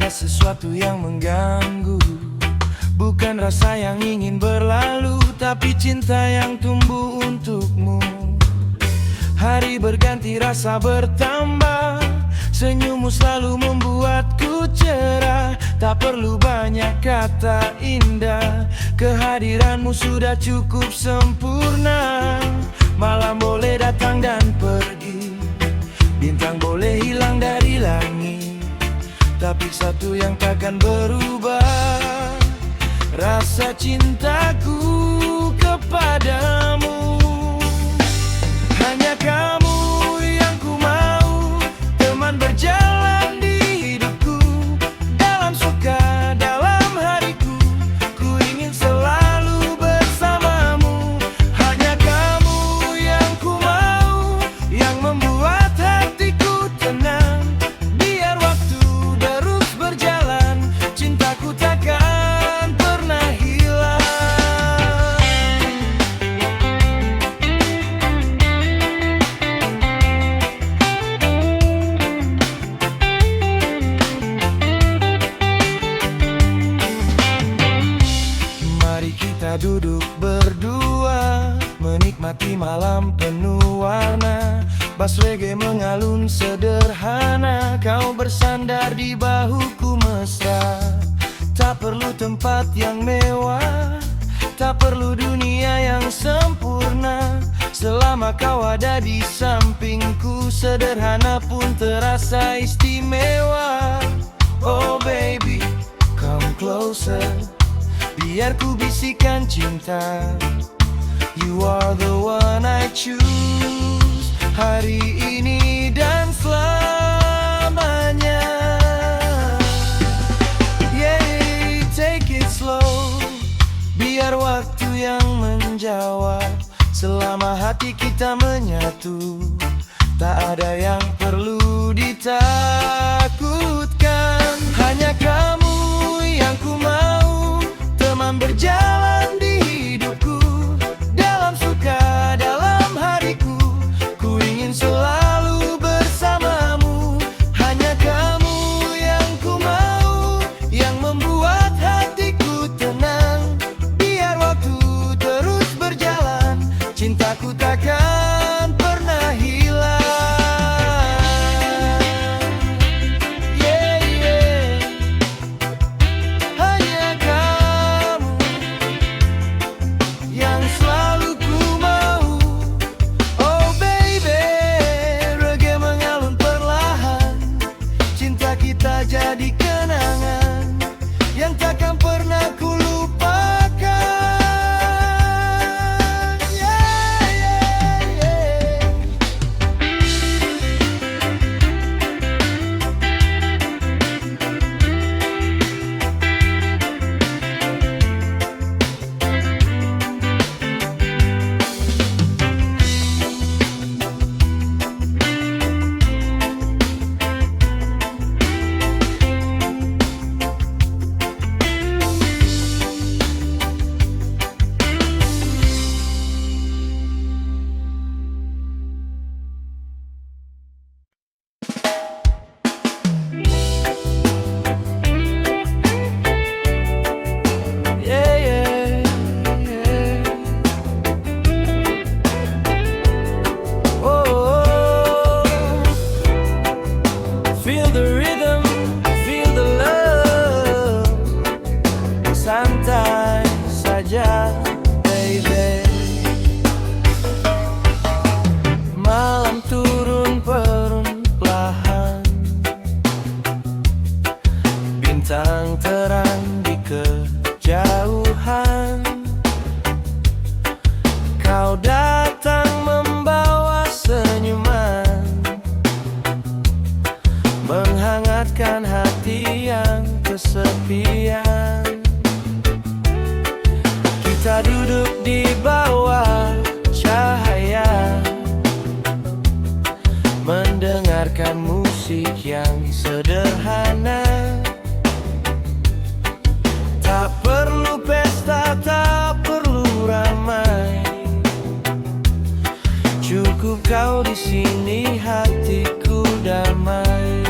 ada sesuatu yang mengganggu. Bukan rasa yang ingin berlalu, tapi cinta yang tumbuh untukmu. Hari berganti rasa bertambah, senyummu selalu membuatku cerah. Tak perlu banyak kata indah, kehadiranmu sudah cukup sempurna. Malam boleh datang dan pergi, bintang boleh hilang dari langit, tapi satu yang takkan berubah, rasa cintaku kepadamu. Hanya kamu yang ku mau, teman berjalan di hidupku. Dalam suka, dalam hariku, ku ingin selalu bersamamu. Hanya kamu yang ku mau, yang membuat hatiku tenang. Biar waktu terus berjalan, cintaku takkan pernah hilang. Mari kita duduk berdua, menikmati malam penuh warna. Bass reggae mengalun sederhana, kau bersandar di bahuku mesra. Tak perlu tempat yang mewah, tak perlu dunia yang sempurna. Selama kau ada di sampingku, sederhana pun terasa istimewa. Oh baby, come closer, biar ku bisikan cinta. You are the one I choose, hari ini dan selamanya. Yeah, take it slow, biar waktu yang menjawab. Selama hati kita menyatu, tak ada yang perlu ditakutkan. Hanya kamu yang ku mau, teman berjalan di hidupku. Dalam suka, dalam hariku, ku ingin selalu bersamamu. Hanya kamu yang ku mau, yang membuat hatiku tenang. Biar waktu terus berjalan, cintaku takkan pernah hilang. Yeah, yeah. Hanya kamu yang selalu ku mau. Oh baby, reggae mengalun perlahan, cinta kita jadi kenangan yang takkan pernah ku lupakan. Yeah, yeah, yeah. Yeah, yeah, yeah. Oh, feel the rhythm, feel the love. Santai saja, baby. Malam turun perlahan, bintang terang di kejauhan. Kau datang membawa senyuman, menghangatkan hati yang kesepian. Kita duduk di bawah cahaya, mendengarkan musik yang sederhana. Tak perlu pesta, tak perlu ramai, cukup kau di sini, hatiku damai.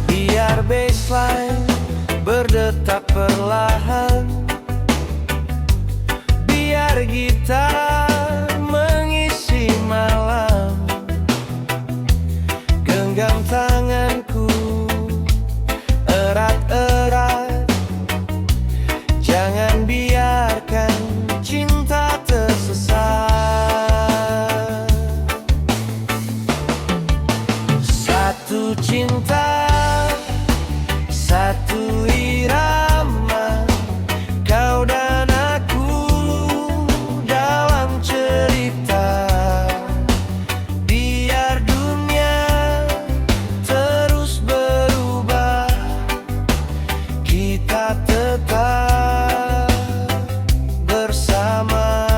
Biar baseline berdetak perlahan, biar gitar mengisi malam. Genggam tanganku erat-erat, jangan biarkan cinta tersesat. Satu cinta, satu irama, kau dan aku dalam cerita. Biar dunia terus berubah, kita tetap bersama.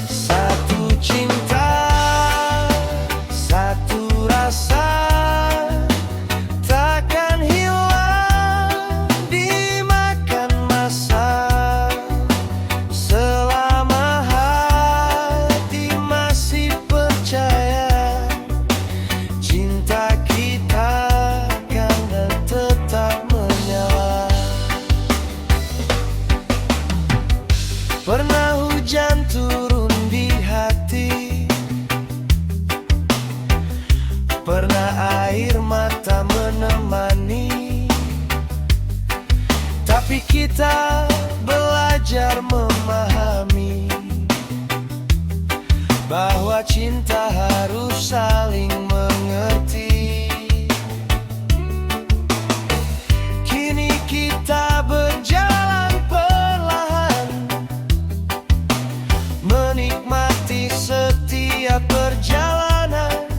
Satu cinta, satu rasa, takkan hilang dimakan masa. Selama hati masih percaya, cinta kita akan tetap menyala. Pernah hujan turun di hati, pernah air mata menemani, tapi kita belajar memahami bahwa cinta harus saling mengerti. Kini kita berjalan perlahan, menikmati setiap perjalanan,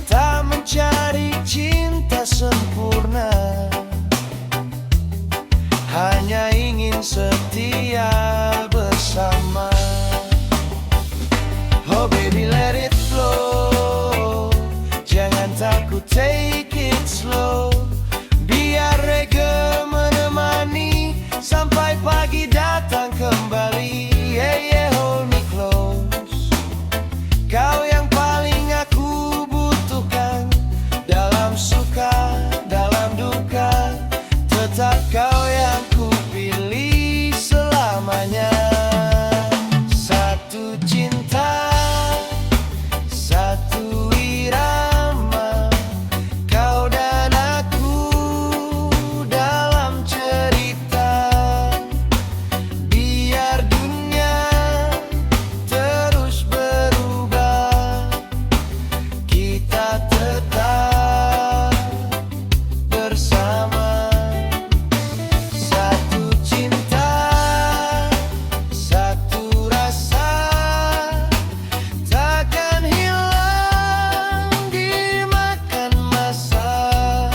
tak mencari cinta sempurna, hanya ingin setia bersama. Oh baby, let it flow, jangan takut, take it slow. Biar reggae menemani sampai pagi datang kembali. Yeah, yeah, hold me close, kau yang paling aku butuhkan. Dalam suka, dalam duka, tetap kau yang ku pilih selamanya. Satu cinta, satu irama, kau dan aku dalam cerita. Biar dunia terus berubah, kita tetap bersama. Satu cinta, satu rasa, takkan hilang dimakan masa.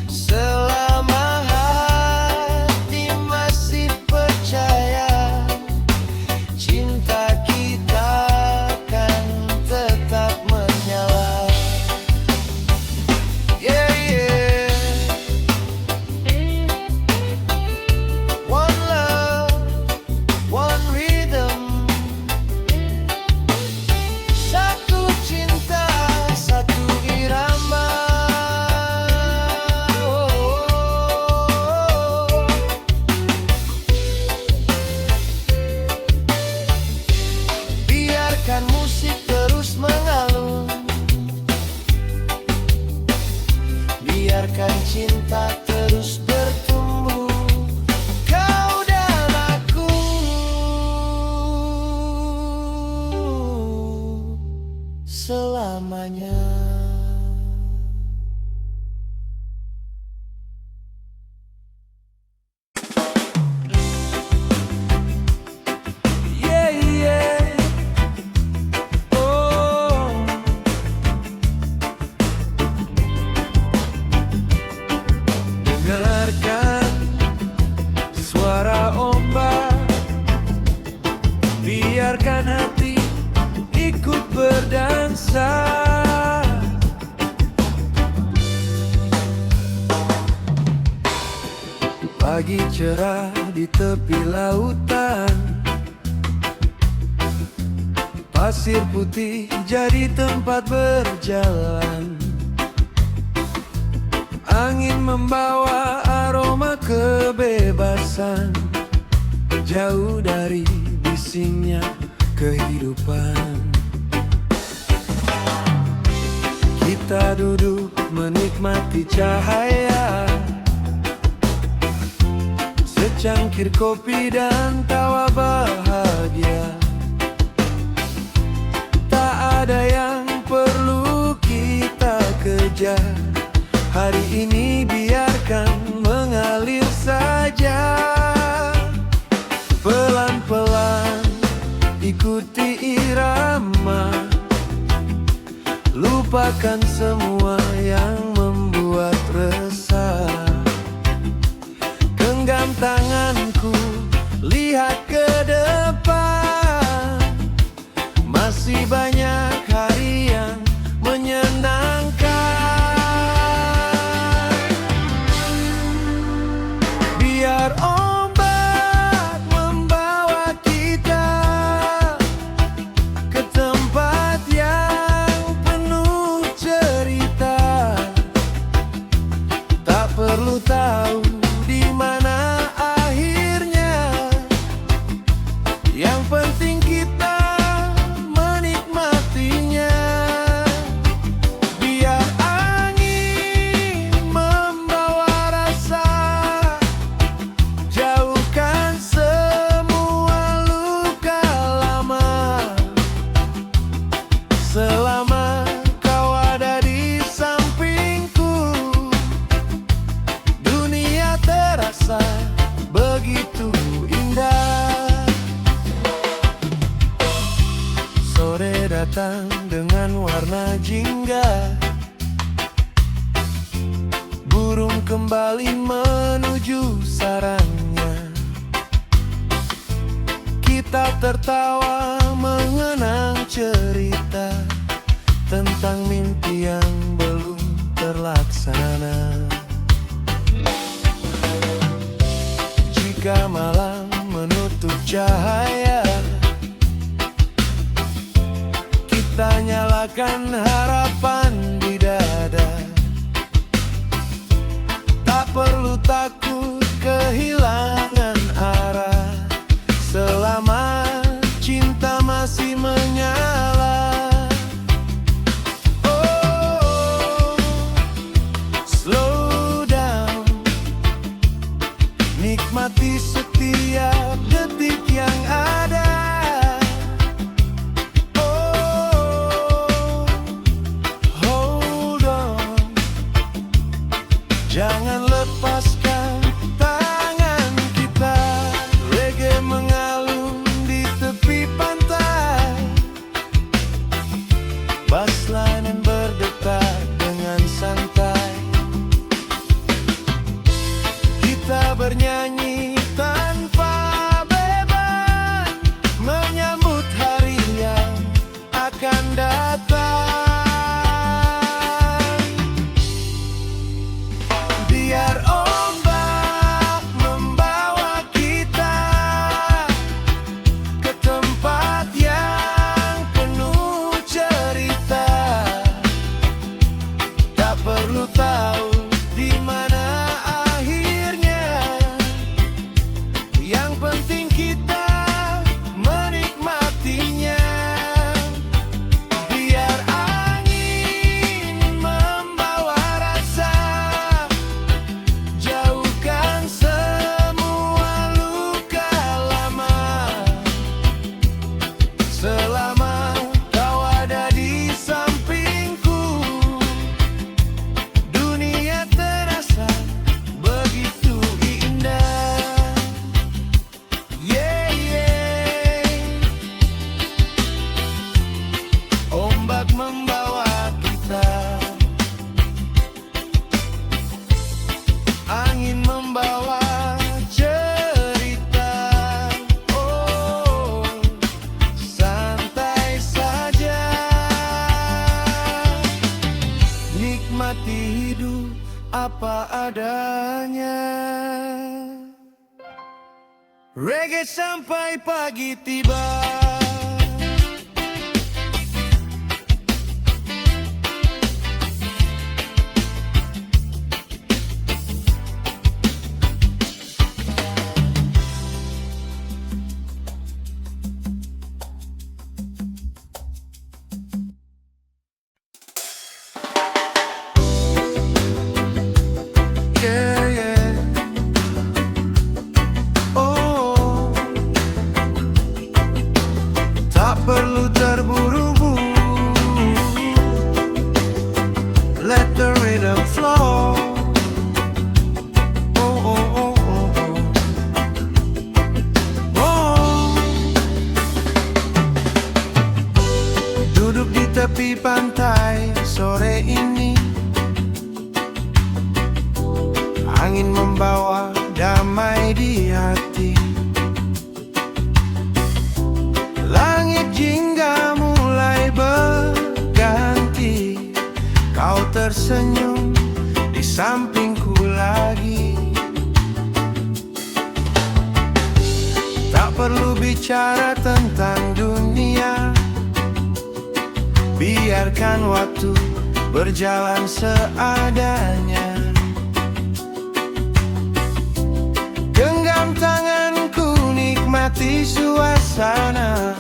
Selama hati masih percaya, cinta kita akan tetap menyala. Yeah, yeah. One love, one rhythm. Satu cinta, satu irama. Biarkan musik terus mengalun, biarkan cinta terus bertumbuh, kau dan aku selamanya. Yeah, yeah. Oh. Dengarkan suara ombak, biarkan hati ikut berdansa. Pagi cerah di tepi lautan, pasir putih jadi tempat berjalan. membawa aroma kebebasan, jauh dari bisingnya kehidupan. Kita duduk menikmati cahaya, secangkir kopi dan tawa bahagia. Tak ada yang perlu kita kejar, hari ini biarkan mengalir saja. Pelan-pelan ikuti irama, lupakan semua yang membuat resah. Genggam tanganku, lihat ke depan, masih banyak hari yang menyenangkan. Biar ombak membawa kita ke tempat yang penuh cerita. Tak perlu tahu di mana akhirnya, yang penting kita menikmatinya. Biar angin membawa rasa, jauhkan semua luka lama. Selama kau ada di sampingku, dunia terasa begitu indah. Sore datang dengan warna jingga, burung kembali menuju sarangnya. Kita tertawa mengenang cerita tentang mimpi yang belum terlaksana. Jika malam menutup cahaya, kita nyalakan harapan di dada. Tak perlu takut kehilangan arah, selama cinta masih menyala. Oh, slow down, nikmati setiap detik yang ada. Oh, hold on, jangan lepaskan tangan kita. Reggae mengalun di tepi pantai, bassline berdetak dengan santai. Kita bernyanyi tanpa beban, menyambut hari yang akan datang. Biar ombak membawa kita ke tempat yang penuh cerita. Tak perlu tahu di mana akhirnya, yang penting kita menikmatinya. Biar angin membawa rasa, jauhkan semua luka lama. Selama kau ada di sampingku, dunia terasa begitu indah. Yeah, yeah. Ombak membawa kita, angin membawa cerita. Oh, santai saja, nikmati hidup apa adanya. Reggae sampai pagi tiba. let the rhythm flow. Oh, oh, oh, oh, oh. Oh. Duduk di tepi pantai sore ini, angin membawa damai di hati. Langit jingga mulai berganti, kau tersenyum di sampingku lagi. Tak perlu bicara tentang dunia, biarkan waktu berjalan seadanya. Genggam tanganku, nikmati suasana.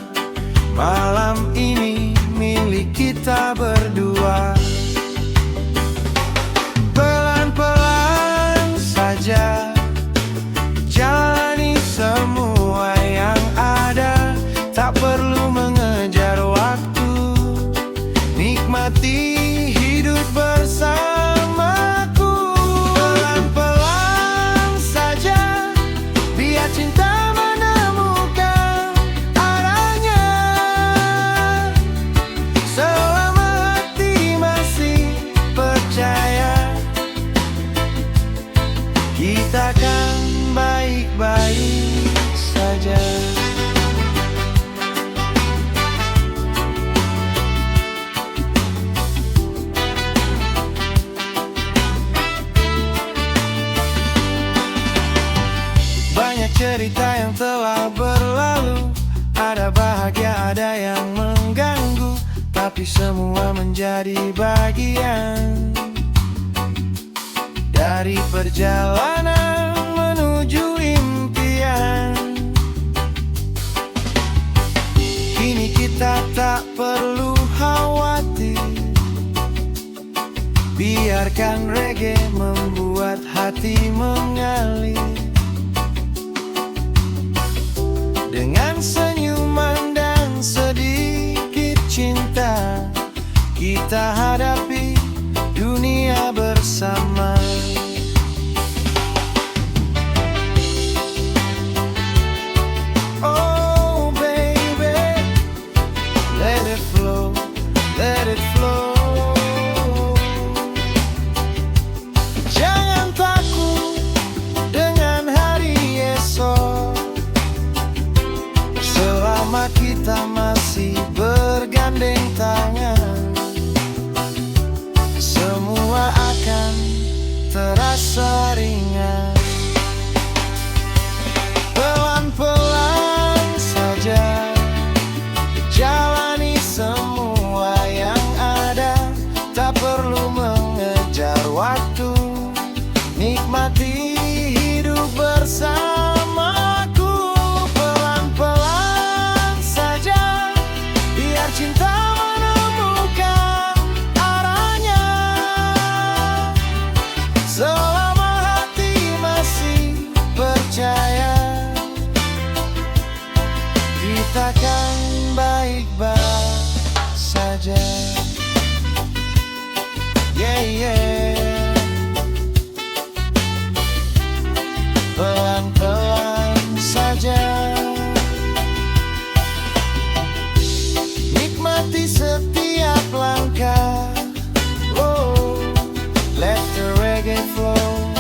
Malam ini milik kita berdua. Pelan-pelan saja jalani semua yang ada. Tak perlu mengejar waktu, nikmati hidup bersamaku. Pelan-pelan saja, biar cinta menemukan arahnya. Selama hati masih percaya, kita kan baik-baik saja. Banyak cerita yang telah berlalu, ada bahagia, ada yang mengganggu, tapi semua menjadi bagian dari perjalanan menuju impian. Kini kita tak perlu khawatir, biarkan reggae membuat hati mengalir. Dengan senyuman dan sedikit cinta, kita hadapi dunia bersama. Oh baby, let it flow, let it flow. Jangan takut dengan hari esok, selama kita masih bergandeng tangan, semua akan terasa ringan. Pelan-pelan saja jalani semua yang ada, tak perlu mengejar waktu, nikmati hidup bersamaku. Pelan-pelan saja, biar cinta menemukan arahnya. Selama hati masih percaya, kita kan baik-baik saja. Yeah, yeah. Pelan-pelan saja, nikmati setiap langkah. Oh, let the reggae flow,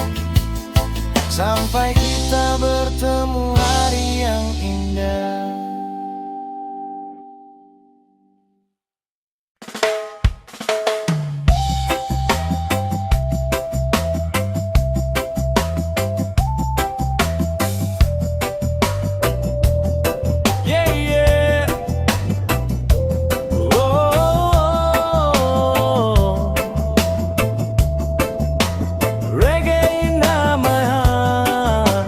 sampai kita bertemu hari yang indah. Yeah, yeah. Oh, reggae in my heart.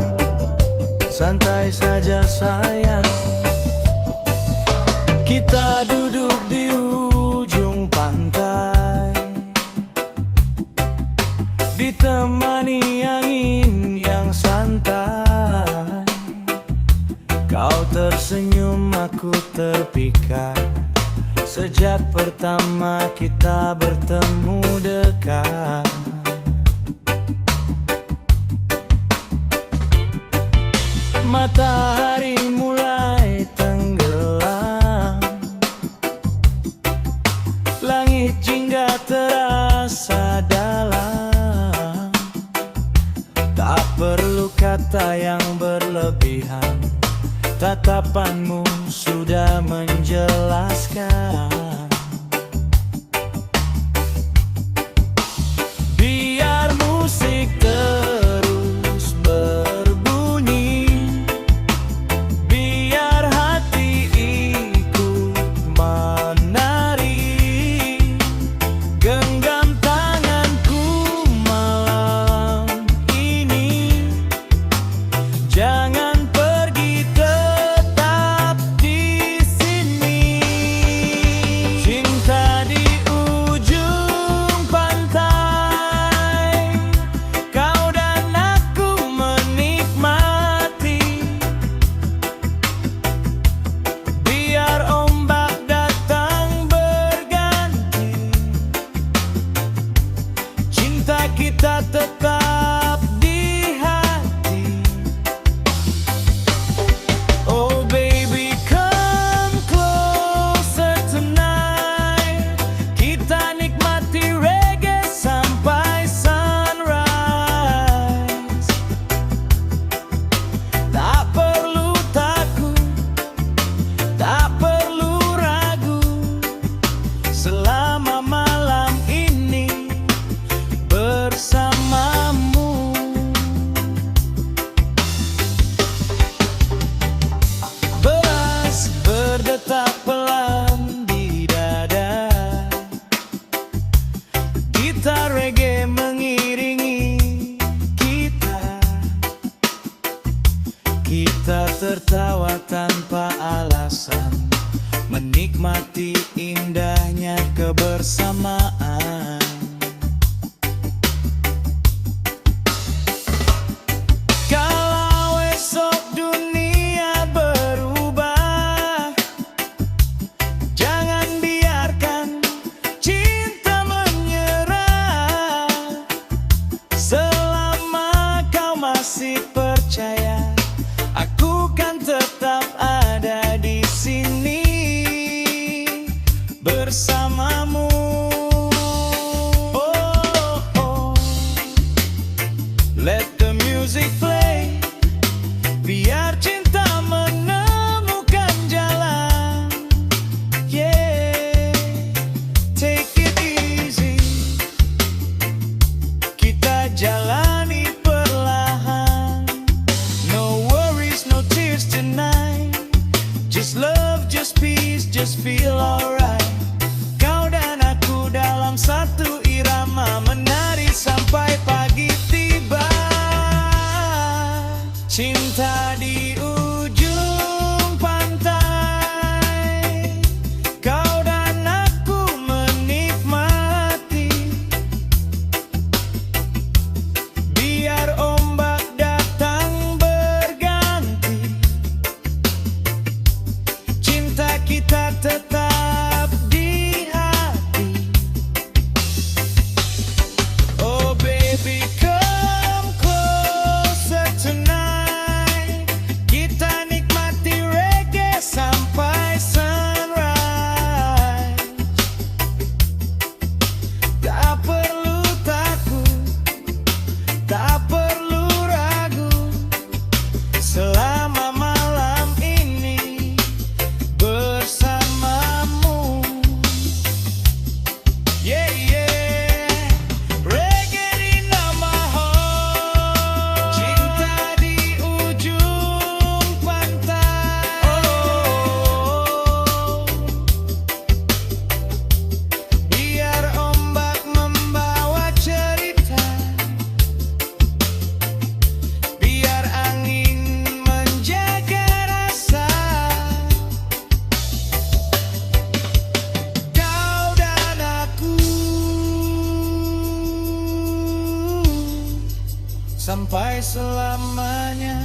Santai saja sayang, kita duduk di ujung pantai, ditemani angin yang santai. Kau tersenyum, aku terpikat, Sejak pertama kita bertemu dekat, matahari mulai tenggelam, langit jingga terasa dalam. Tak perlu kata yang berlebihan, tatapanmu sudah menjelaskan. Biar musik terus berbunyi, biar hati ikut menari, genggam tanganku malam ini. Jangan pergi, tetap di sini. Cinta di ujung pantai, kau dan aku menikmati. Biar ombak datang berganti, cinta kita tetap di hati. Oh baby, come closer tonight. Kita nikmati reggae sampai sunrise. Tak perlu takut, tak perlu ragu, selama malam ini bersamamu. Beras berdetak pelan di dada, gitar reggae mengiringi kita. Kita tertawa tanpa alasan, menikmati indahnya kebersamaan. Kalau esok dunia berubah, jangan biarkan cinta menyerah. Selama kau masih percaya, aku kan tetap ada di sini bersamamu. Oh, oh. Let the music play, biar cinta menemukan jalan. Yeah, take it easy, kita jalani perlahan. No worries, no tears tonight. Just love, just peace, just feel alright. Kau dan aku dalam satu irama, menari sampai pagi tiba. Cinta di ujung pantai, kau dan aku menikmati. Biar ombak datang berganti, cinta kita tetap di hati. Oh baby, come closer tonight. Kita nikmati reggae sampai sunrise. Tak perlu takut, tak perlu ragu, selama malam ini bersamamu. Yeah, yeah. Reggae di nama home. Cinta di ujung pantai. Oh, biar ombak membawa cerita, biar angin menjaga rasa. Kau dan aku sampai selamanya.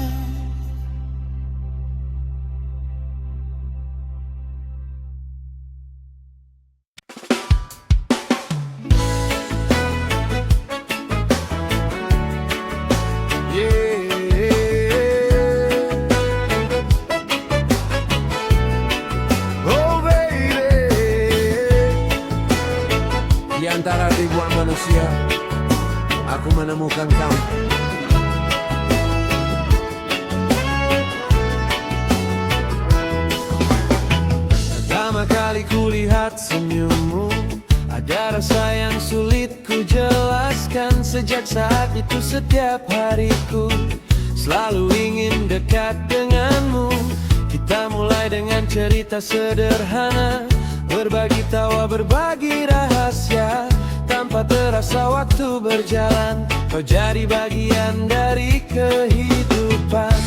manusia, aku menemukan kamu. Pertama kali kulihat senyummu, ada rasa yang sulit ku jelaskan. Sejak saat itu setiap hariku selalu ingin dekat denganmu. Kita mulai dengan cerita sederhana, berbagi tawa, berbagi rahasia. Tanpa terasa waktu berjalan, kau jadi bagian dari kehidupan.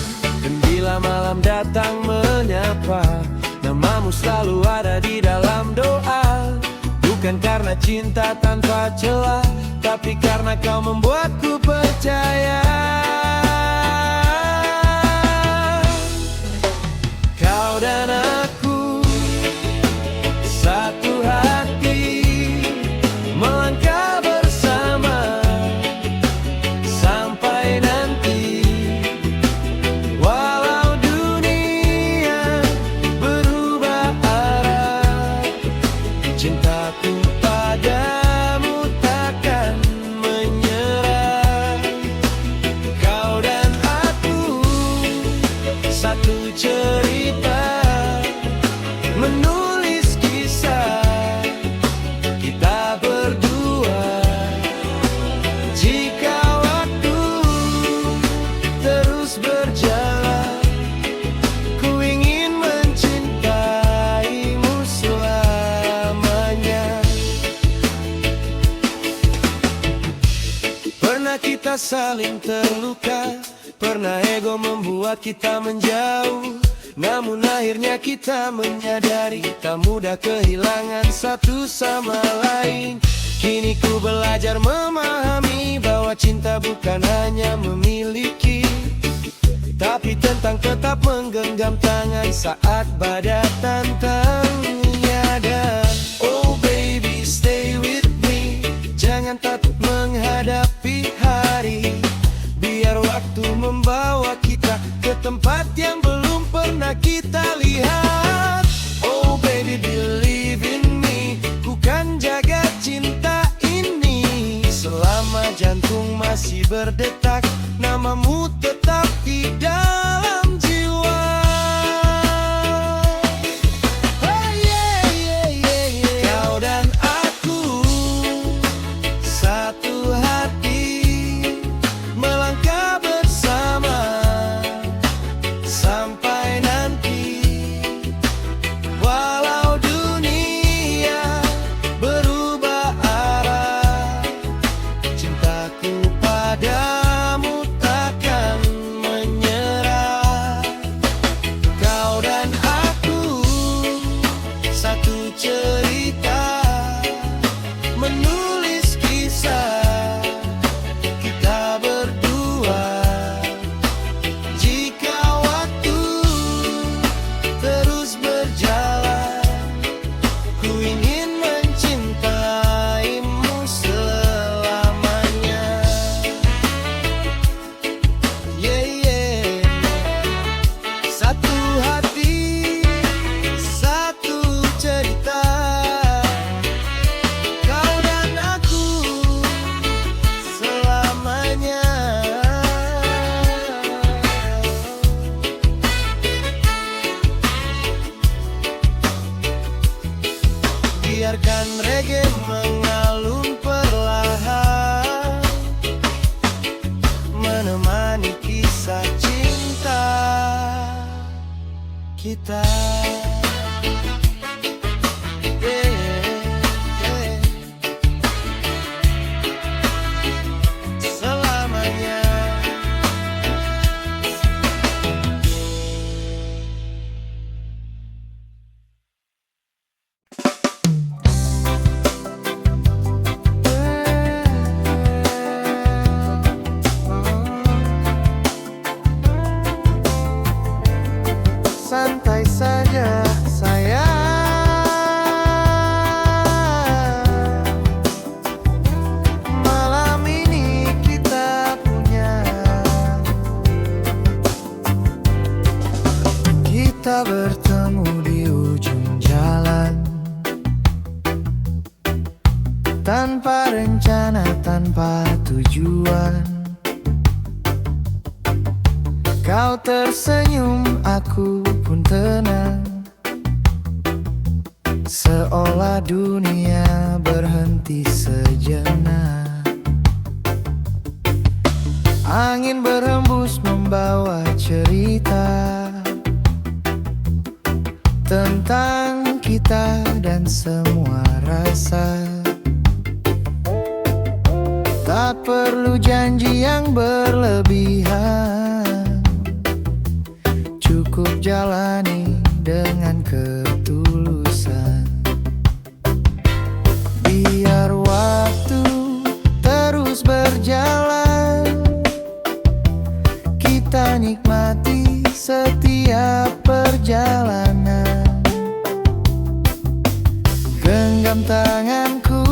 Dan bila malam datang menyapa, namamu selalu ada di dalam doa. Bukan karena cinta tanpa celah, tapi karena kau membuatku percaya. Kau dan aku satu hati, melangkah bersama sampai nanti. Walau dunia berubah arah, cintaku padamu takkan menyerah. Kau dan aku satu cerita, menulis kisah kita berdua. Jika waktu terus berjalan, ku ingin mencintaimu selamanya. Pernah kita saling terluka, pernah ego membuat kita menjauh. Namun akhirnya kita menyadari, tak mudah kehilangan satu sama lain. Kini ku belajar memahami bahwa cinta bukan hanya memiliki, tapi tentang tetap menggenggam tangan saat badai tantang tiada. Oh baby stay with me, jangan takut menghadapi hari. Biar waktu membawa kita ke tempat yang belum pernah kita lihat. Oh baby believe in me, ku kan jaga cinta ini. Selama jantung masih berdetak, namamu tetap di dalam jiwa. Oh yeah, yeah, yeah, yeah. Kau dan aku satu hati, melangkah bersama sampai nanti. Walau dunia berubah arah, cintaku padamu takkan menyerah. sana tanpa tujuan. Kau tersenyum, aku pun tenang, seolah dunia berhenti sejenak. Angin berhembus membawa cerita tentang kita dan semua rasa. Tak perlu janji yang berlebihan, cukup jalani dengan ketulusan. Biar waktu terus berjalan, kita nikmati setiap perjalanan. Genggam tanganku,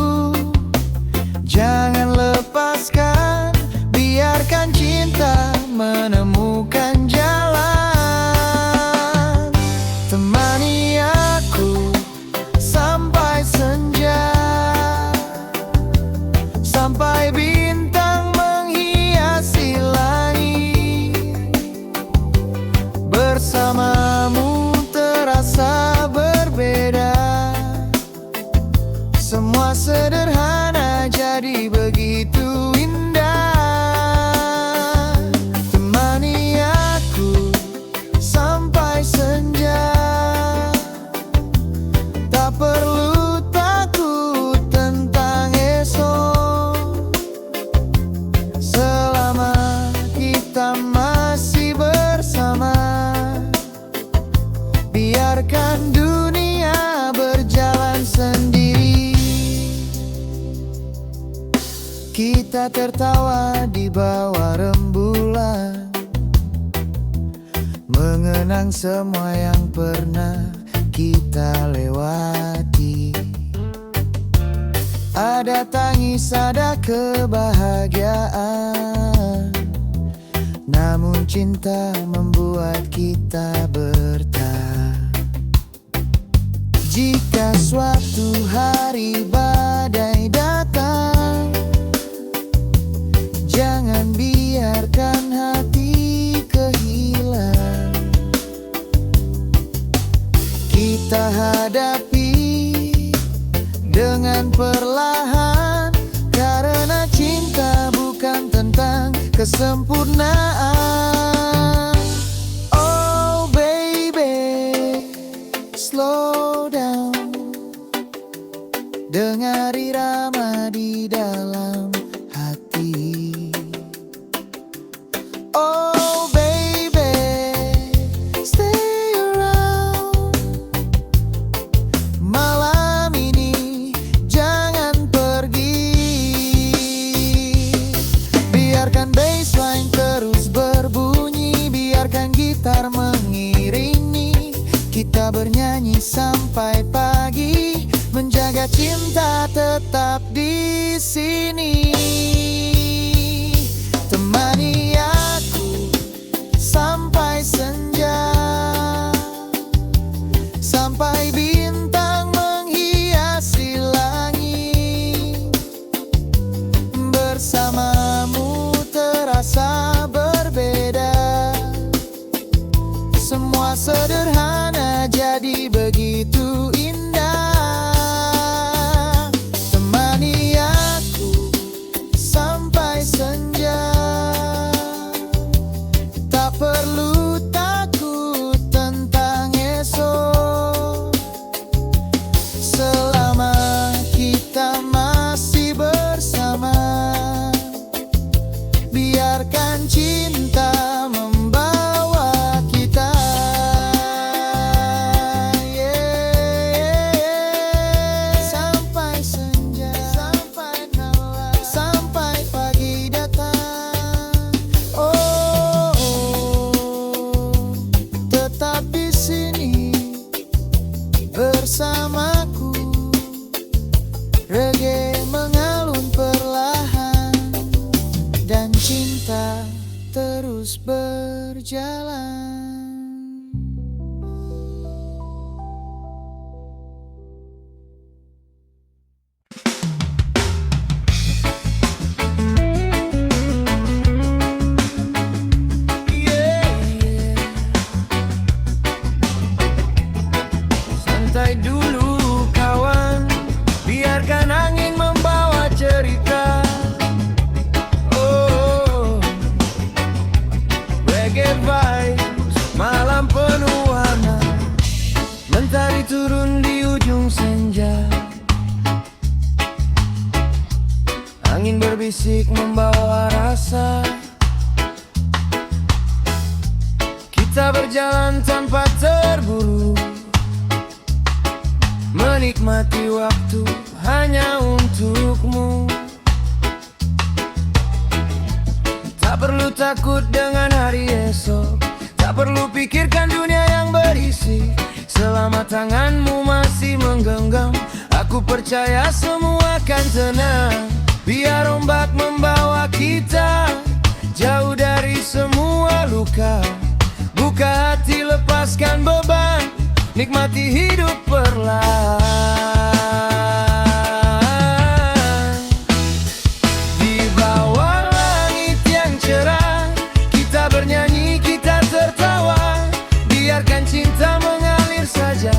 jangan lepaskan, biarkan cinta menemukan jalan. Temani aku sampai senja, sampai bintang menghiasi langit. Bersamamu terasa berbeda, semua sederhana jadi begitu indah. Temani aku sampai senja, tak perlu takut tentang esok, selama kita masih bersama. Biarkan dunia berjalan sendiri, kita tertawa di bawah rembulan, mengenang semua yang pernah kita lewati. Ada tangis, ada kebahagiaan, namun cinta membuat kita bertahan. Jika suatu hari badai datang, jangan biarkan hati kehilang. Kita hadapi dengan perlahan, karena cinta bukan tentang kesempurnaan. Oh baby, slow down, dengar irama di dalam hati. Oh baby, stay around, malam ini jangan pergi. Biarkan bassline terus berbunyi, biarkan gitar mengiringi, kita bernyanyi sampai pagi, menjaga cinta tetap di sini. Temani aku sampai senja, sampai bintang menghiasi langit. Bersamamu terasa berbeda, semua sederhana jadi begitu indah. Temani aku musik membawa rasa. Kita berjalan tanpa terburu, menikmati waktu hanya untukmu. Tak perlu takut dengan hari esok, tak perlu pikirkan dunia yang berisik. Selama tanganmu masih menggenggam, aku percaya semua akan tenang. Biar ombak membawa kita jauh dari semua luka. Buka hati, lepaskan beban, nikmati hidup perlahan. Di bawah langit yang cerah, kita bernyanyi, kita tertawa. Biarkan cinta mengalir saja,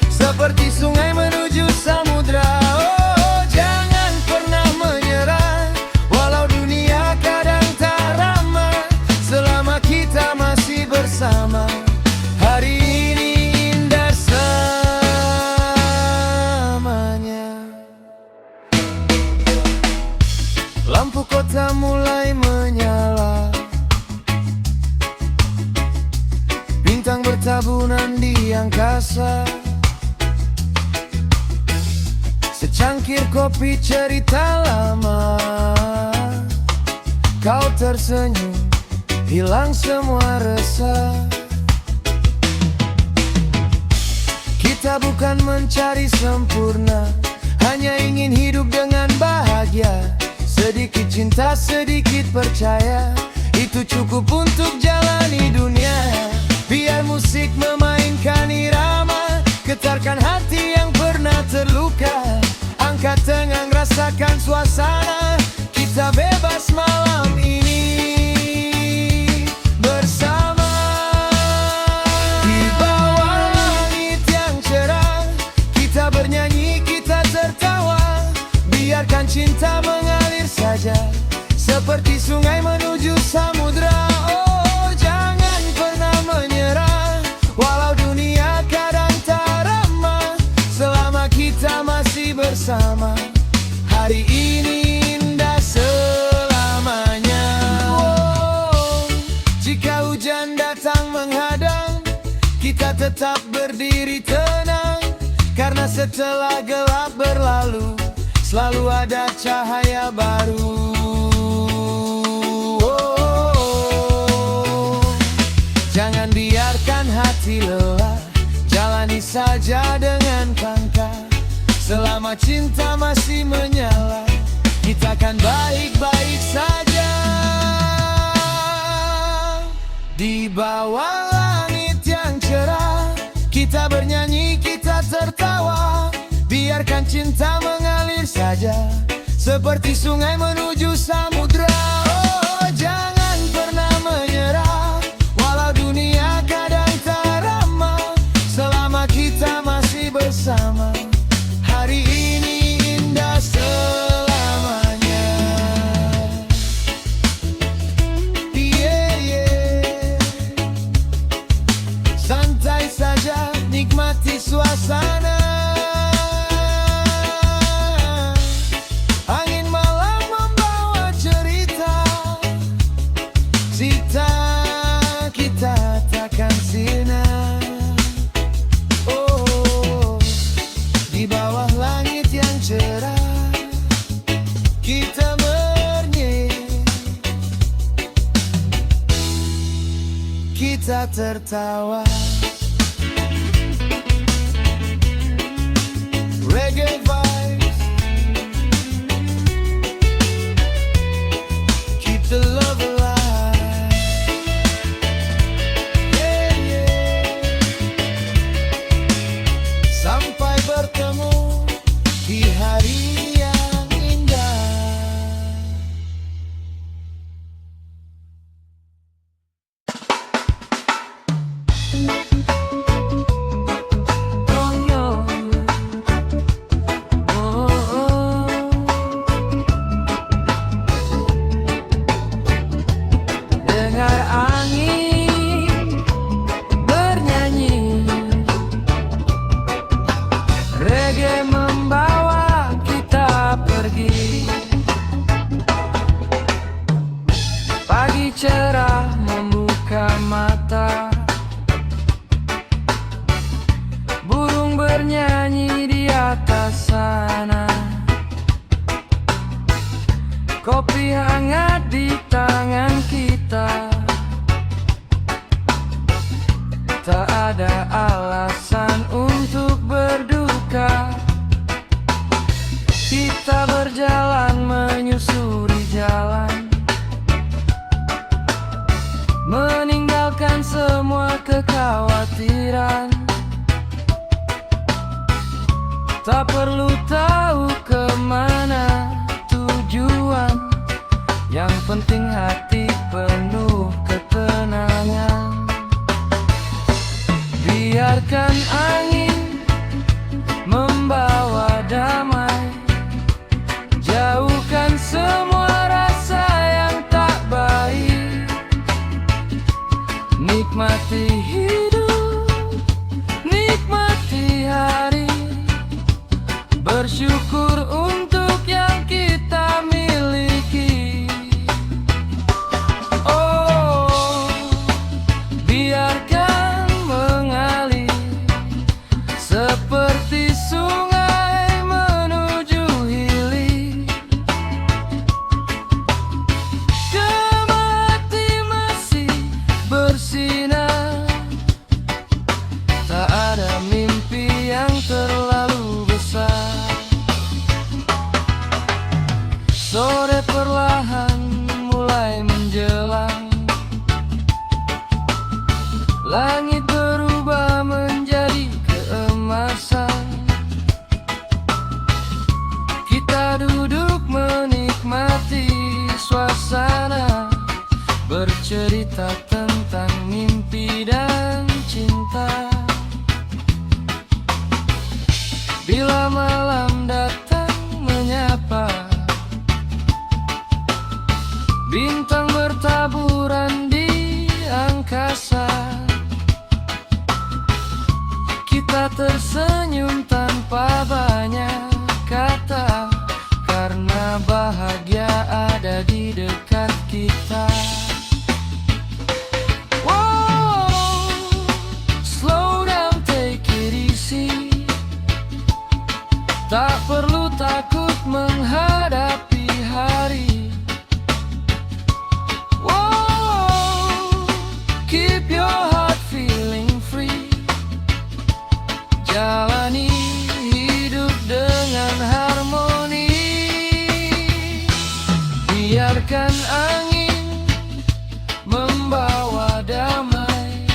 seperti sungai menuju samudra. Oh, jangan pernah menyerah, walau dunia kadang tak ramah. Selama kita masih bersama, hari ini indah selamanya. Lampu kota mulai menyala, bintang bertaburan di angkasa. Secangkir kopi cerita lama, kau tersenyum, hilang semua resah. Kita bukan mencari sempurna, hanya ingin hidup dengan bahagia. Sedikit cinta, sedikit percaya, itu cukup untuk jalani dunia. Biar musik memainkan irama, getarkan hati yang pernah terluka. Angkat tangan, rasakan suasana, kita bebas malam ini bersama. Di bawah langit yang cerah, kita bernyanyi, kita tertawa. Biarkan cinta mengalir saja, seperti sungai menuju samudra. Oh, jangan pernah menyerah, walau dunia kadang tak ramah. Selama kita masih bersama, hari ini indah selamanya. Oh, jika hujan datang menghadang, kita tetap berdiri tenang. Karena setelah gelap berlalu, selalu ada cahaya baru. Jangan biarkan hati lelah, jalani saja dengan langkah. Selama cinta masih menyala, kita akan baik-baik saja. Di bawah langit yang cerah, kita bernyanyi, kita tertawa. Biarkan cinta mengalir saja, seperti sungai menuju samudra. Oh, jangan pernah menyerah, walau dunia kadang tak ramah. Selama kita masih bersama, hari ini indah selamanya. Yeah, yeah. Santai saja, nikmati suasana. Angin malam membawa cerita, cita kita takkan sirna. Oh, di bawah langit yang cerah, kita bernyanyi, kita tertawa. Reggae vibes, keep the love alive. Yeah, yeah. Sampai bertemu di hari yang indah. hangat di tangan kita. Tak ada alasan untuk berduka. Kita berjalan menyusuri jalan, meninggalkan semua kekhawatiran. Tak perlu tahu kemana tujuan, yang penting hati penuh ketenangan. Biarkan angin membawa damai, jauhkan semua rasa yang tak baik. Nikmati hidup, nikmati hari, bersyukur untuk yang kita miliki. Oh, biarkan mengalir seperti sungai menuju hilir. Gemati masih bersinar, tak ada mimpi yang terlalu besar. Sore perlahan mulai menjelang, langit berubah menjadi keemasan. Kita duduk menikmati suasana, bercerita tentang mimpi dan cinta. Bila malam datang menyapa, bintang bertaburan di angkasa, kita tersenyum tanpa banyak kata, karena bahagia ada di dekat kita. Wow, slow down, take it easy. Tak perlu takut menghadapi hari. Wow, keep your heart feeling free. Jalani hidup dengan harmoni. Biarkan angin membawa damai,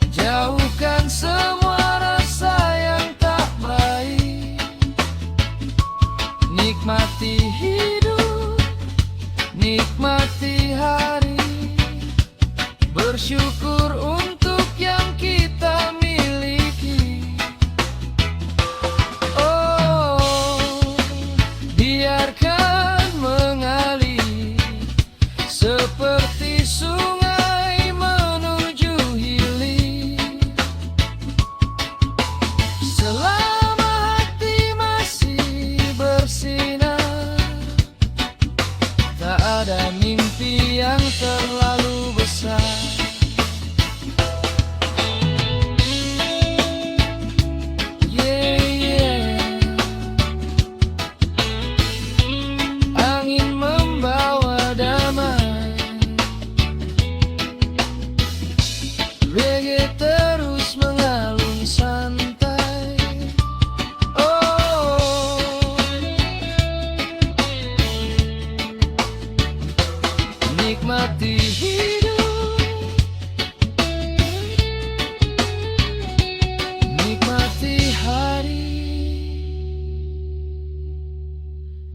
jauhkan semua rasa yang tak baik. Nikmati hidup, nikmati hari, bersyukur untuk yang kita miliki. Oh, biarkan mengalir seperti sungai menuju hilir. Selama hati masih bersinar, tak ada mimpi yang terlalu besar. Yeah, yeah. Angin membawa damai, reggae terus mengalun santai. Oh, nikmati hidup, nikmati hari,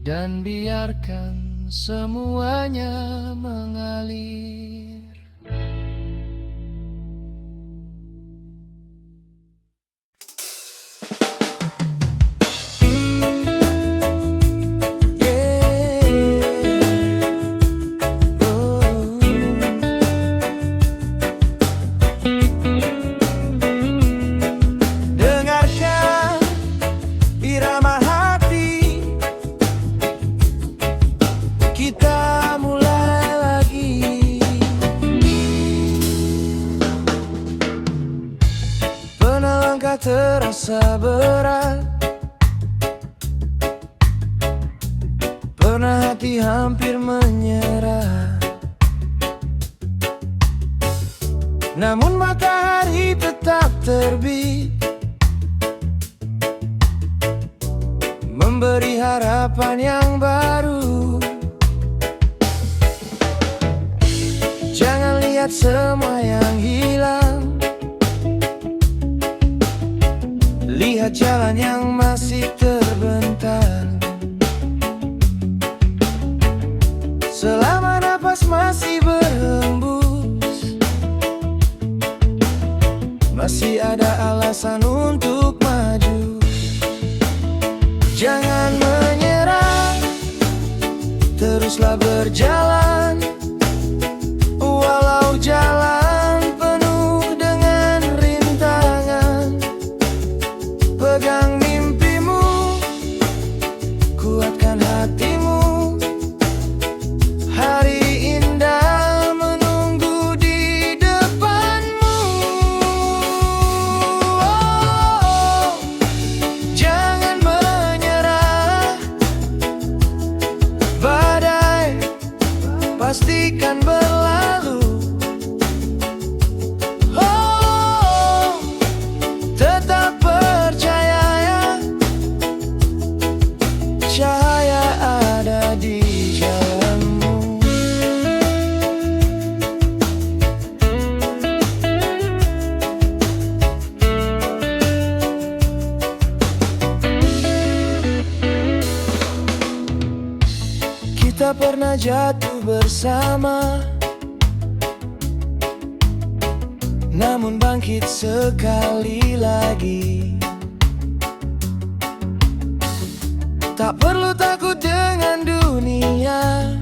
dan biarkan semuanya mengalir. Dengarkan irama hati, kita mulai lagi. Pernah langkah terasa berat, pernah hati meski hampir menyerah. Namun matahari tetap terbit, memberi harapan yang baru. Jangan lihat semua yang hilang, lihat jalan yang masih terbentang. Selama napas masih berhembus, masih ada alasan untuk maju. Jangan menyerah, teruslah berjalan. Walau jalan penuh dengan rintangan, pegang mimpimu, kuatkan hatimu. Hari indah menunggu di depanmu. Oh, jangan menyerah, badai pastikan berlalu. Oh, tetap percaya ya, cahaya ada di jalanmu. Kita pernah jatuh bersama, namun bangkit sekali lagi. Tak perlu takut dengan dunia,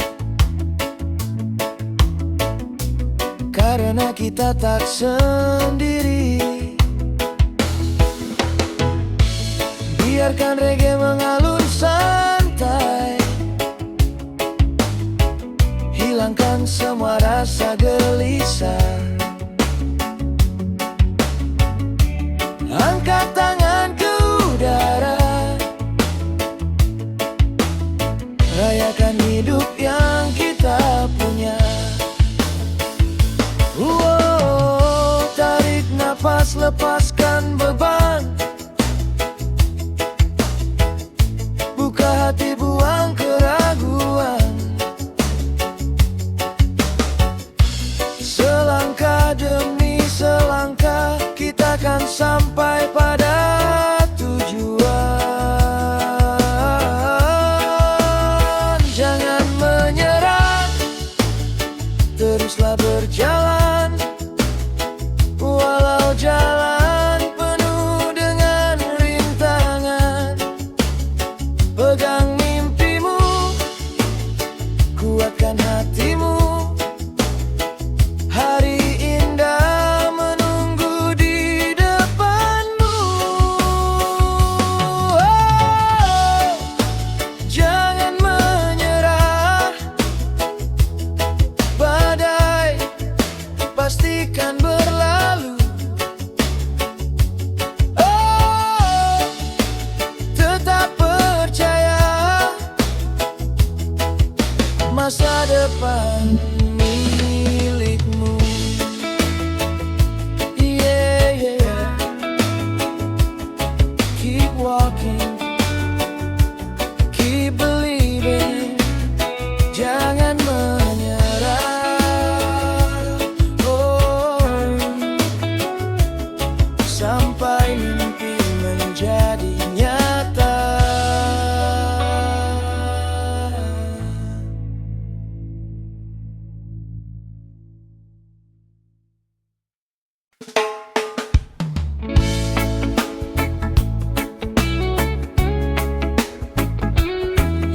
karena kita tak sendiri. Biarkan reggae mengalun santai, hilangkan semua rasa gelisah. Angkat tangan ke udara, rayakan hidup yang kita punya. Tarik nafas, lepaskan beban, buka hati, buang keraguan. Selangkah demi selangkah, kita akan sampai pada tujuan. Jangan menyerah, teruslah berjalan. Walau jalan penuh dengan rintangan, pegang mimpimu, kuatkan hatimu. Hari indah menunggu di depanmu. Oh, jangan menyerah, badai pastikan berlalu. Oh, tetap percaya, masa depan milikmu. Yeah, yeah. Keep walking, keep believing. Jangan menyerah. Oh, sampai mimpi menjadi nyata.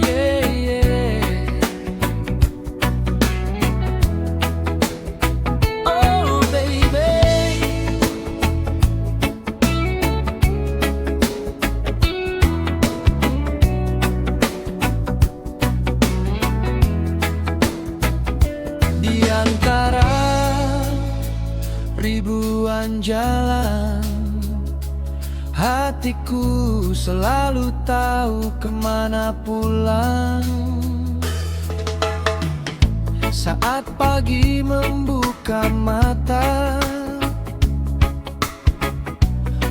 Yeah, yeah. Oh, baby. Di antara ribuan jalan, hatiku selalu tahu kemana pulang. Saat pagi membuka mata,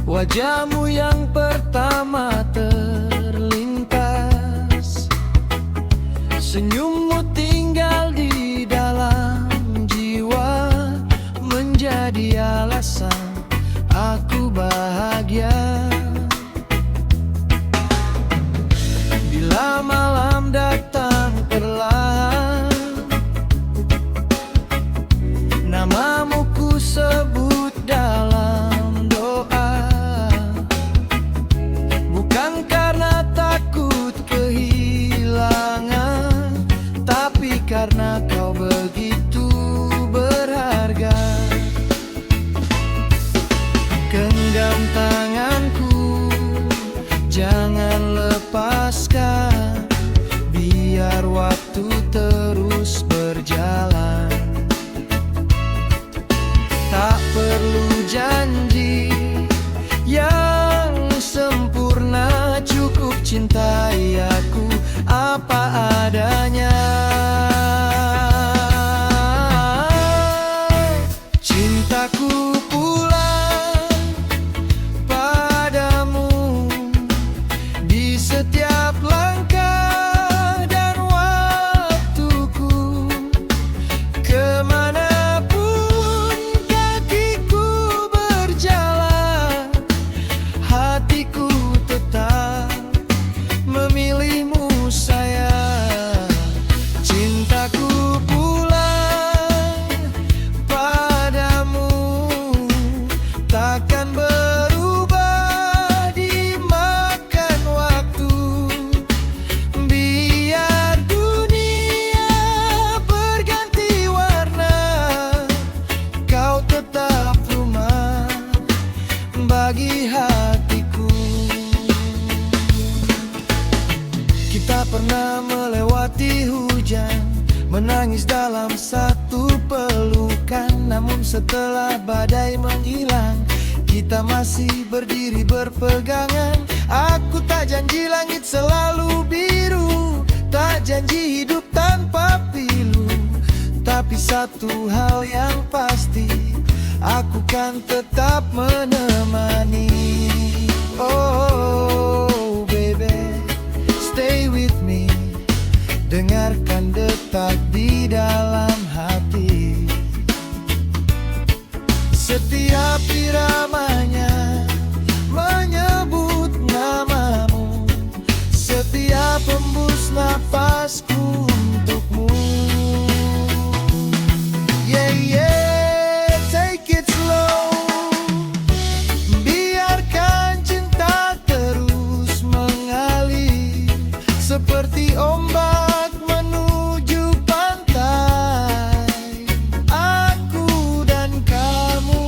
wajahmu yang pertama terlintas. Senyummu tinggal di dalam jiwa, menjadi alasan aku bahagia. Bila malam datang perlahan, namamu ku sebut dalam doa. Bukan karena takut kehilangan, tapi karena kau begitu berharga. Genggam tanganku, jangan lepaskan, biar waktu terus berjalan. Tak perlu janji yang sempurna, cukup cintai aku apa adanya. Cintaku pulang padamu di setiap langkah dan waktuku. Kemanapun kakiku berjalan, hatiku tetap memilihmu sayang. Cintaku pulang padamu, takkan berubah dimakan waktu. Biar dunia berganti warna, kau tetap rumah bagi hatiku. Kita pernah melewati hujan, menangis dalam satu pelukan. Namun setelah badai menghilang, kita masih berdiri berpegangan. Aku tak janji langit selalu biru, tak janji hidup tanpa pilu, tapi satu hal yang pasti, aku kan tetap menemani. Oh baby, stay with me, dengarkan detak di dalam hati. Setiap iramanya menyebut namamu, setiap hembus nafasku untukmu. Yeah, yeah, take it slow, biarkan cinta terus mengalir seperti ombak menuju pantai. Aku dan kamu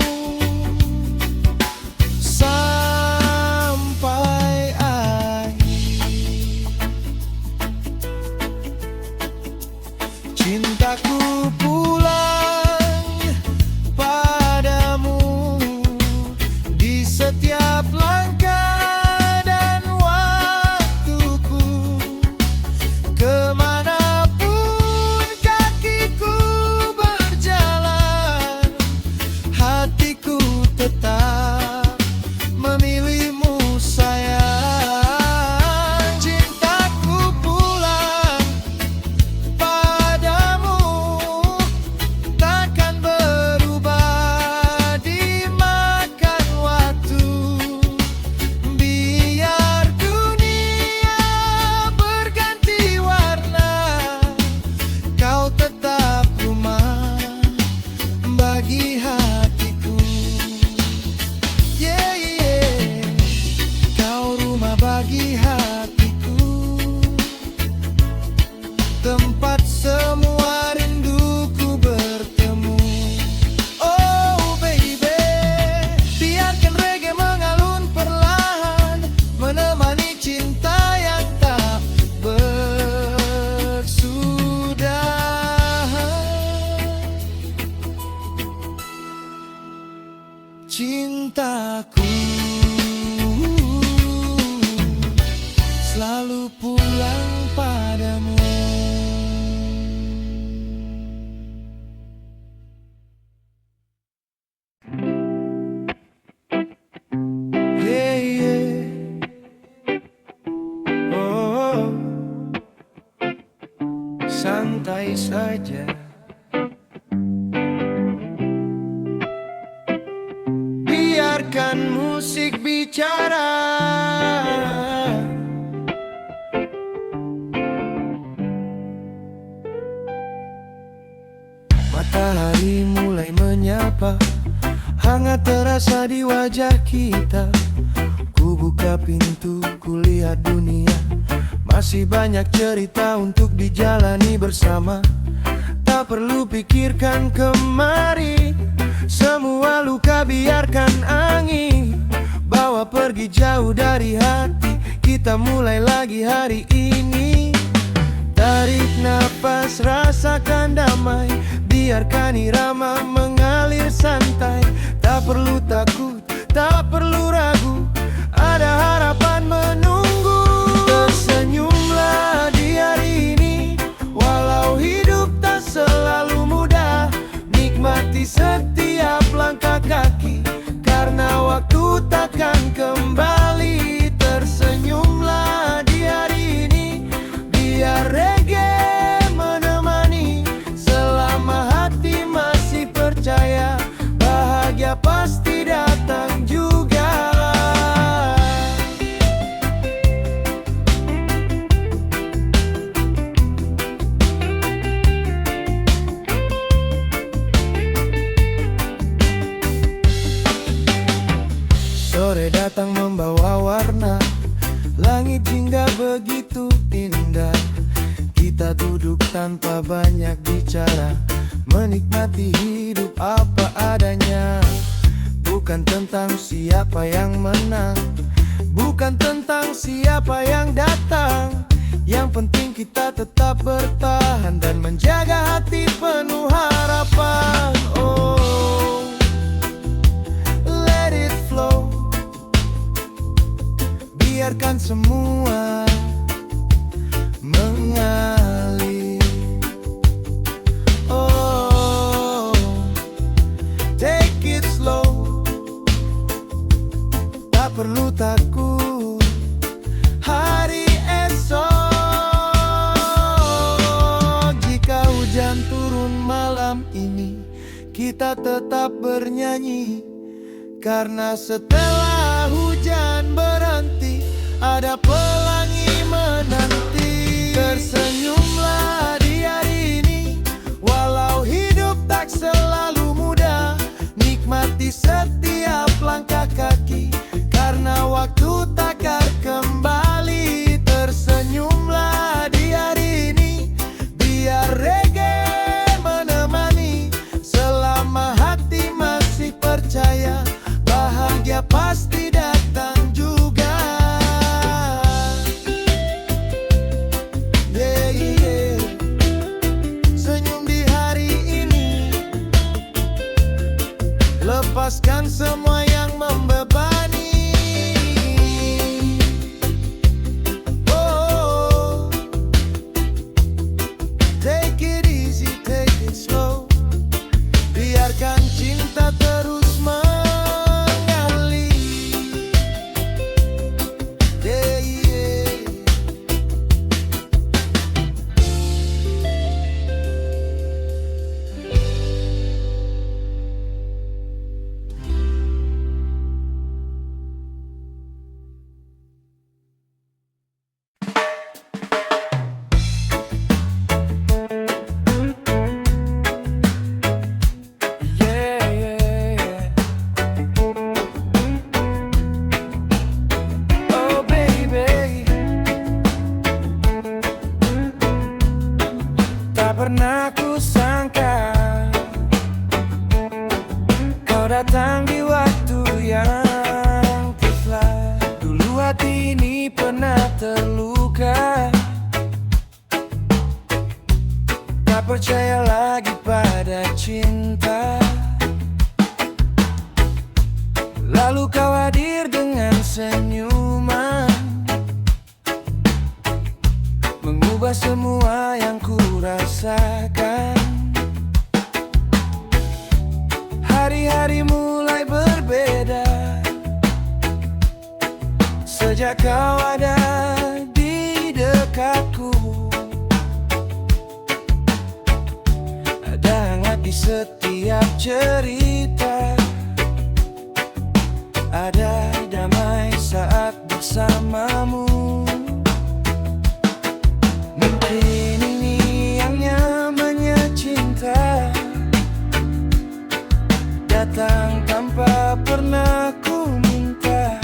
sampai akhir. Cintaku pulang padamu di setiap langkah dan waktuku. Kemanapun kakiku berjalan, hatiku tetap memilihmu sayang. Cintaku pulang padamu, takkan berubah dimakan waktu. Biar dunia berganti warna, kau tetap rumah bagi hatiku. Yeah, yeah, kau rumah bagi hatiku, tempat semua rinduku bertemu. Oh baby, biarkan reggae mengalun perlahan, menemani cinta yang tak bersudahan. Cintaku selalu pulang padamu. saja. Biarkan musik bicara. Matahari mulai menyapa, hangat terasa di wajah kita. Ku buka pintu, ku lihat dunia. Masih banyak cerita untuk dijalani bersama. Tak perlu pikirkan kemari. Semua luka biarkan angin bawa pergi jauh dari hati. Kita mulai lagi hari ini. Tarik nafas, rasakan damai. Biarkan irama mengalir santai. Tak perlu takut, tak perlu ragu. Ada harapan menunggu. Tersenyumlah di hari ini. Walau hidup tak selalu mudah, nikmati setiap langkah kaki, karena waktu takkan kembali. Tersenyumlah di hari ini. Biar reggae menemani. Selama hati masih percaya, bahagia pasti datang juga. Sore datang membawa warna, langit hingga begitu indah. Kita duduk tanpa banyak bicara, menikmati hidup apa adanya. Bukan tentang siapa yang menang, bukan tentang siapa yang datang. Yang penting kita tetap bertahan dan menjaga hati penuh harapan. Oh, let it flow. Biarkan semua mengalir. Oh, take it slow. Tak perlu takut hari esok. Jika hujan turun malam ini, kita tetap bernyanyi. Karena setelah hujan berhenti, ada pelangi menanti. Tersenyumlah di hari ini. Walau hidup tak selalu mudah, nikmati setiap langkah kaki, karena waktu takkan kembali. Tersenyumlah di hari ini. Biar reggae menemani. Selama hati masih percaya, bahagia pasti datang juga. Yeah, yeah. Senyum di hari ini. Lepaskan semua yang membebani. Oh, take it easy, take it slow. Biarkan cinta terus mengalir. Yeah, yeah. Yeah, yeah, yeah. Oh baby, tak pernah ku sangka kau datang di waktu yang tepat. Dulu hati ini pernah terluka, tak percaya lagi pada cinta. Lalu kau hadir dengan senyuman, mengubah semua yang ku rasakan. Hari-hari mulai berbeda sejak kau ada di dekatku. Di setiap cerita ada damai saat bersamamu. Mungkin ini yang namanya cinta, datang tanpa pernah ku minta.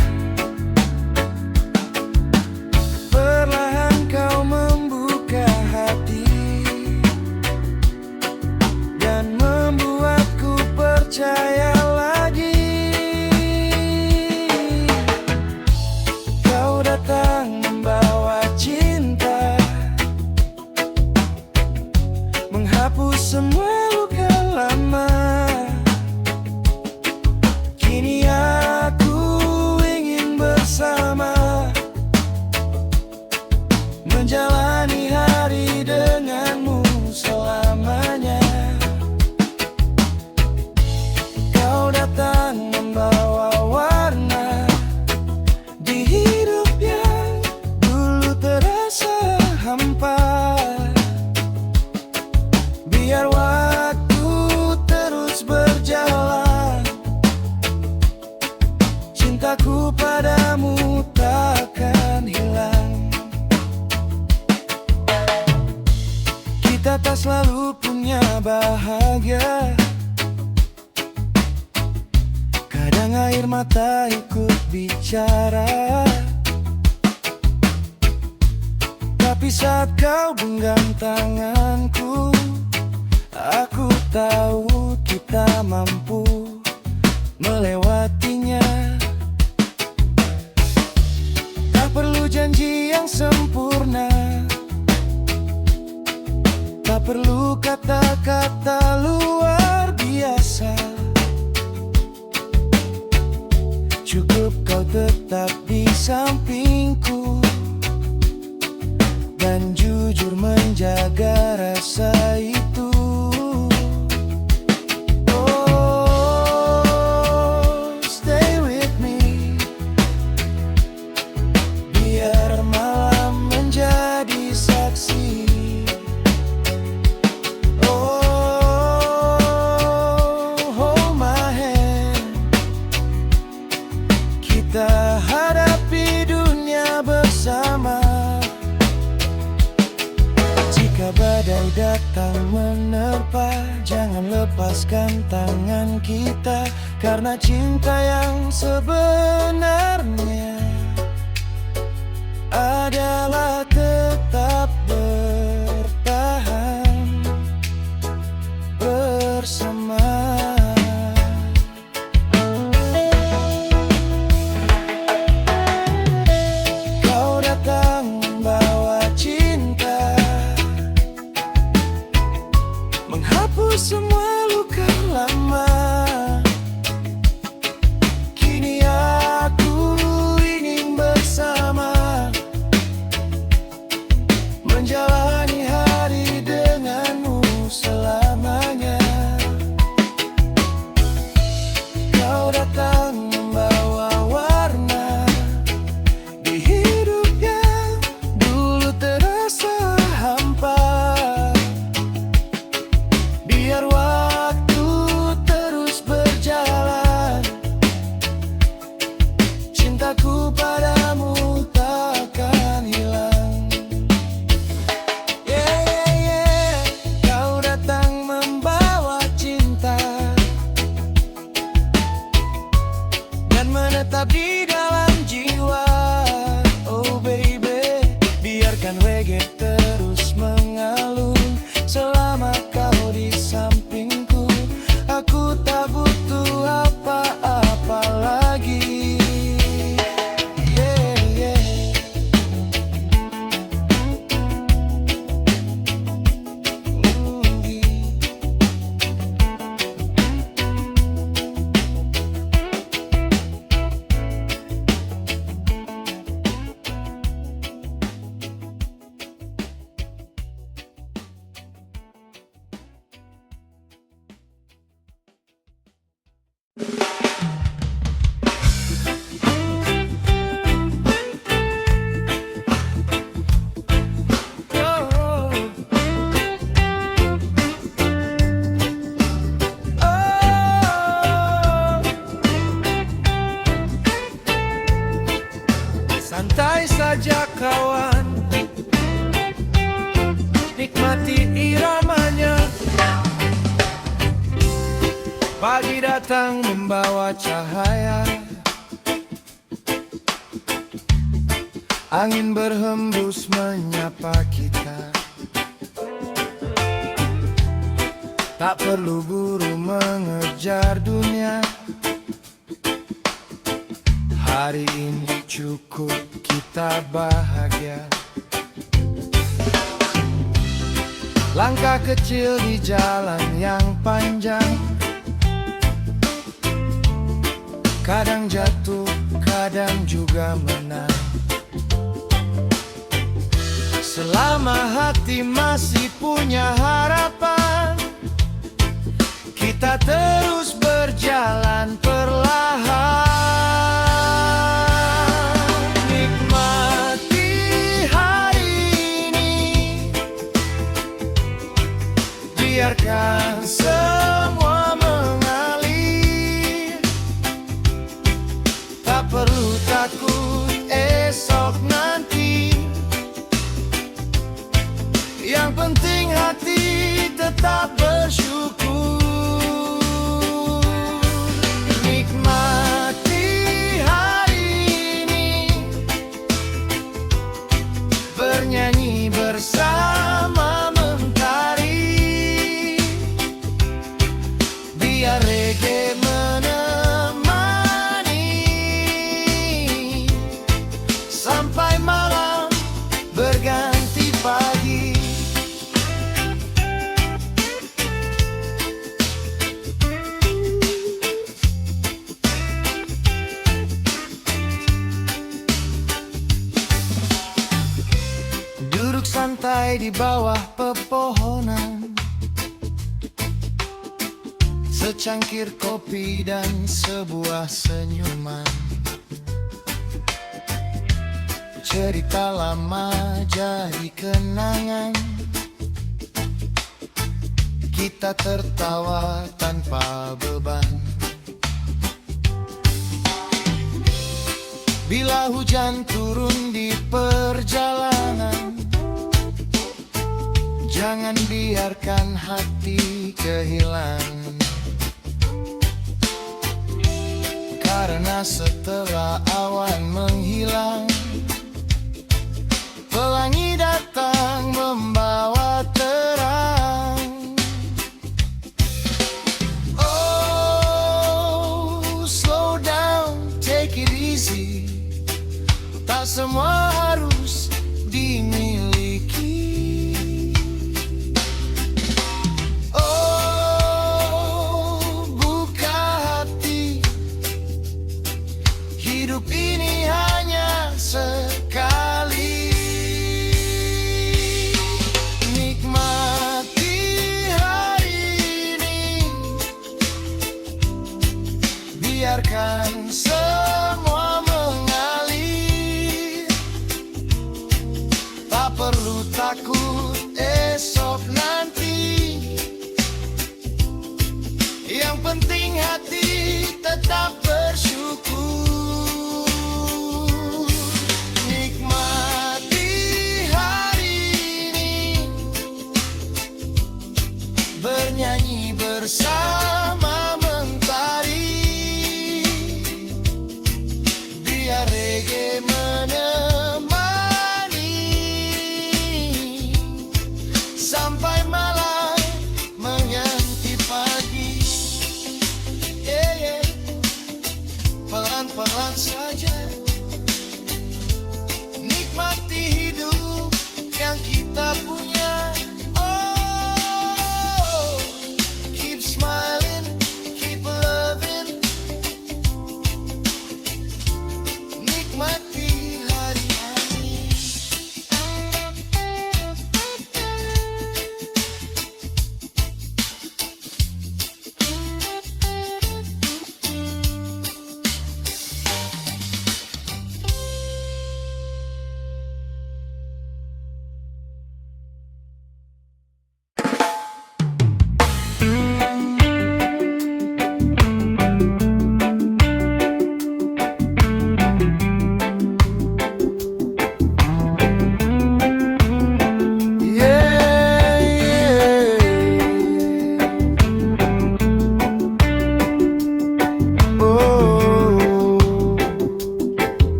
Perlahan kau membuka hati dan membuatku percaya lagi. Kau datang membawa cinta, menghapus semua luka lama. Kini aku ingin bersama, menjalani hari denganmu selamanya. Kau datang membawa warna di hidup yang dulu terasa hampa. Biar waktu terus berjalan, cintaku padamu takkan hilang. Kita tak selalu punya bahagia, kadang air mata ikut bicara. Tapi saat kau genggam tanganku, aku tahu kita mampu melewatinya. Tak perlu janji yang sempurna, tak perlu kata-kata luar biasa. Cukup kau tetap di sampingku dan jujur menjaga rasa itu. Oh, stay with me, biar malam menjadi saksi. Oh, hold my hand, kita hadapi dunia bersama. Jika badai datang menerpa, jangan lepaskan tangan kita, karena cinta yang sebenarnya adalah tetap bertahan bersama. Kau datang membawa cinta, menghapus semua luka lama. Kini aku ingin bersama, menjalani hari denganmu selamanya. Kau datang membawa warna di hidup yang dulu terasa hampa. Biar waktu terus berjalan, cintaku padamu takkan hilang. Yeah, yeah, yeah. Kau datang membawa cinta dan menetap di dalam jiwa. Oh baby, biarkan reggae terus mengalun selama kau di samping. Pelangi datang membawa cahaya, angin berhembus menyapa kita. Tak perlu buru mengejar dunia, hari ini cukup kita bahagia. Langkah kecil di jalan yang panjang, kadang jatuh, kadang juga menang. Selama hati masih punya harapan, kita terus berjalan perlahan. Nikmati hari ini, biarkan semua mengalir. Tak perlu takut esok nanti, yang penting hati tetap bersyukur. Nikmati hari ini, bernyanyi bersama mentari, biar reggae menemani sampai malam berganti pagi. Duduk santai di bawah pepohonan, secangkir kopi dan sebuah senyuman. Cerita lama jadi kenangan, kita tertawa tanpa beban. Bila hujan turun di perjalanan, jangan biarkan hati kehilangan. Karena setelah awan menghilang, pelangi datang membawa terang. Oh, slow down, take it easy. Tak semua harus dimiliki. Oh, buka hati, hidup ini hanya sekali. Nikmati hari ini, biarkan semua mengalir. Tak perlu takut esok nanti, yang penting hati tetap bersyukur. Nikmati hari ini, bernyanyi bersama mentari, biar reggae menemani sampai malam mengganti pagi. Yeah, yeah. Pelan-pelan saja, nikmati hidup yang kita punya. Oh, keep smiling,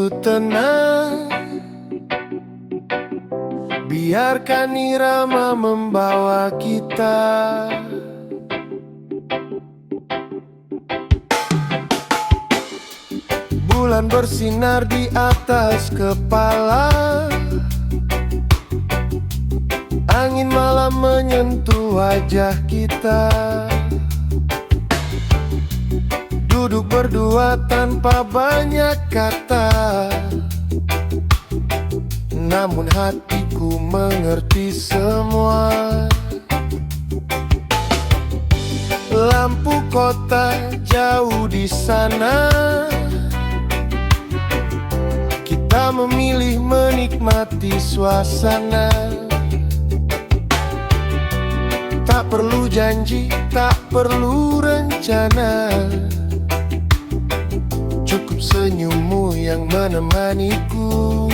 begitu tenang. Biarkan irama membawa kita. Bulan bersinar di atas kepala. Angin malam menyentuh wajah kita. Duduk berdua tanpa banyak kata, namun hatiku mengerti semua. Lampu kota jauh di sana, kita memilih menikmati suasana. Tak perlu janji, tak perlu rencana, cukup senyummu yang menemaniku.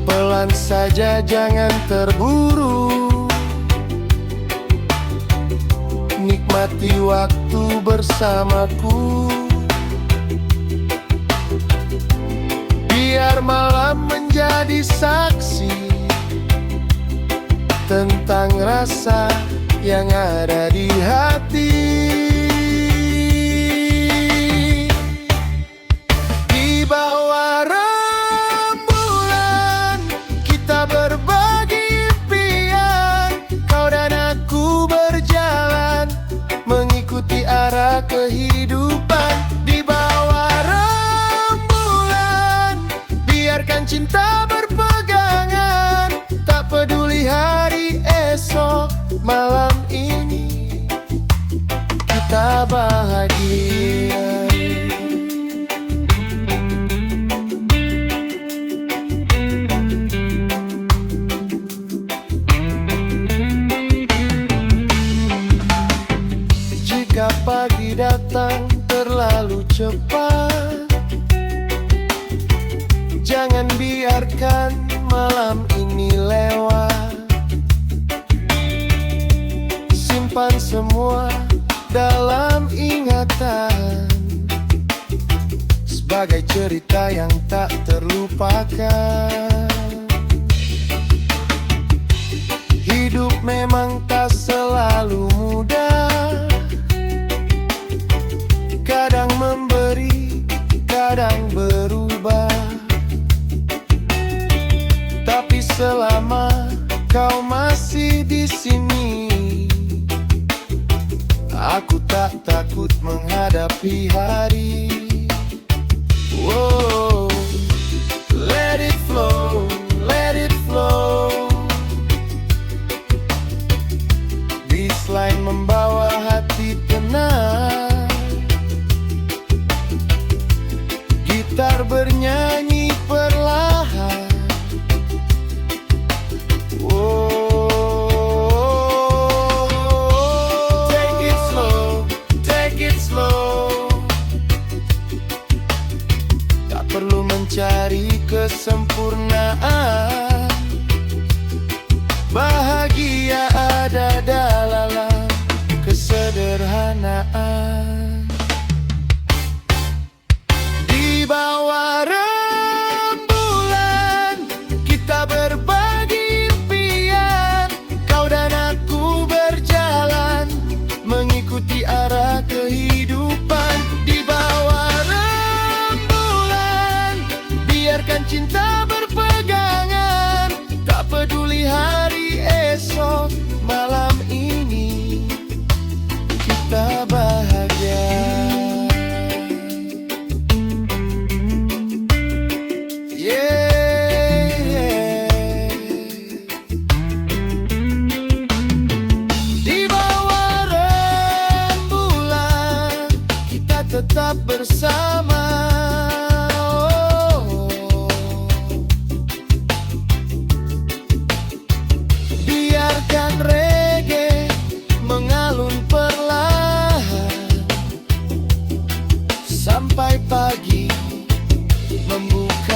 Pelan saja, jangan terburu, nikmati waktu bersamaku. Biar malam menjadi saksi tentang rasa yang ada di hati. Di bawah rembulan kita berbagi impian. Kau dan aku berjalan mengikuti arah kehidupan. Di bawah rembulan biarkan cinta berpegangan. Tak peduli hari esok, malam ini kita bahagia. Jika pagi datang terlalu cepat, jangan biarkan malam ini lewat. Simpan semua dalam ingatan, sebagai cerita yang tak terlupakan. Hidup memang tak selalu mudah, kadang memberi, kadang berubah. Tapi selama kau masih di sini, aku tak takut menghadapi hari. Wow, let it flow, let it flow. This line membawa hati tenang, gitar bernyanyi perlahan. Perlu mencari kesempurnaan, bahagia ada dalam kesederhanaan. Di bawah rembulan kita berbagi impian. Kau dan aku berjalan mengikuti arah kehidupan. Di bawah biarkan cinta berpegangan. Tak peduli hari esok, malam ini kita bahagia. Yeah. Di bawah rembulan kita tetap bersama. Reggae mengalun perlahan sampai pagi membuka